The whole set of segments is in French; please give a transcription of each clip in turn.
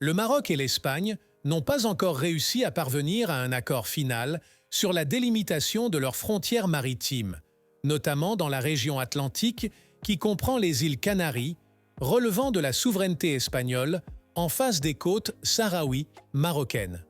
Le Maroc et l'Espagne n'ont pas encore réussi à parvenir à un accord final sur la délimitation de leurs frontières maritimes, notamment dans la région atlantique qui comprend les îles Canaries, relevant de la souveraineté espagnole en face des côtes sahraouis marocaines.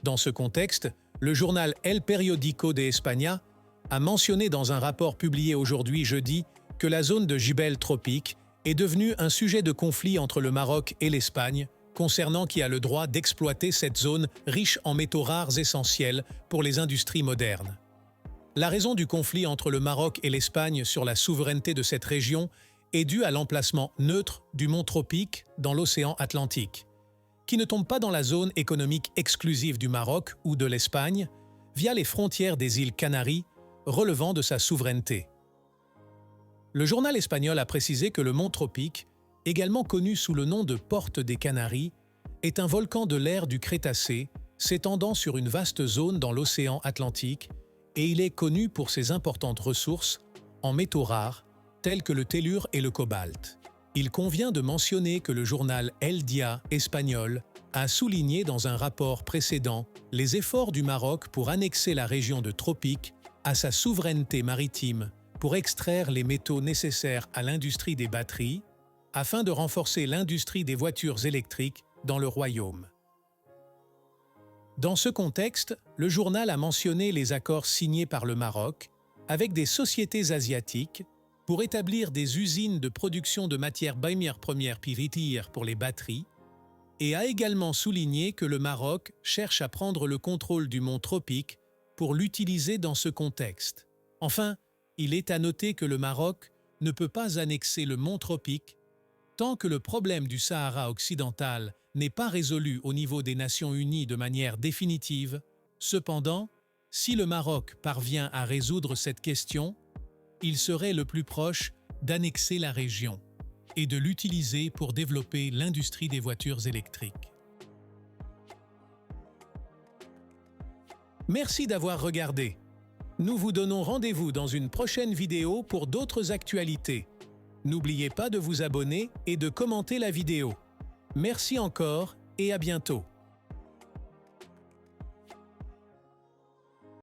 Dans ce contexte, le journal El Periódico de España a mentionné dans un rapport publié aujourd'hui jeudi que la zone de Jebel Tropique est devenue un sujet de conflit entre le Maroc et l'Espagne, concernant qui a le droit d'exploiter cette zone riche en métaux rares essentiels pour les industries modernes. La raison du conflit entre le Maroc et l'Espagne sur la souveraineté de cette région est due à l'emplacement neutre du mont Tropique dans l'océan Atlantique, qui ne tombe pas dans la zone économique exclusive du Maroc ou de l'Espagne, via les frontières des îles Canaries, relevant de sa souveraineté. Le journal espagnol a précisé que le mont Tropique, également connu sous le nom de Porte des Canaries, est un volcan de l'ère du Crétacé s'étendant sur une vaste zone dans l'océan Atlantique et il est connu pour ses importantes ressources en métaux rares tels que le tellure et le cobalt. Il convient de mentionner que le journal El Dia espagnol a souligné dans un rapport précédent les efforts du Maroc pour annexer la région de Tropique à sa souveraineté maritime pour extraire les métaux nécessaires à l'industrie des batteries, afin de renforcer l'industrie des voitures électriques dans le royaume. Dans ce contexte, le journal a mentionné les accords signés par le Maroc avec des sociétés asiatiques pour établir des usines de production de matières premières piritières pour les batteries et a également souligné que le Maroc cherche à prendre le contrôle du mont Tropique pour l'utiliser dans ce contexte. Enfin, il est à noter que le Maroc ne peut pas annexer le mont Tropique tant que le problème du Sahara occidental n'est pas résolu au niveau des Nations Unies de manière définitive. Cependant, si le Maroc parvient à résoudre cette question, il serait le plus proche d'annexer la région et de l'utiliser pour développer l'industrie des voitures électriques. Merci d'avoir regardé. Nous vous donnons rendez-vous dans une prochaine vidéo pour d'autres actualités. N'oubliez pas de vous abonner et de commenter la vidéo. Merci encore et à bientôt.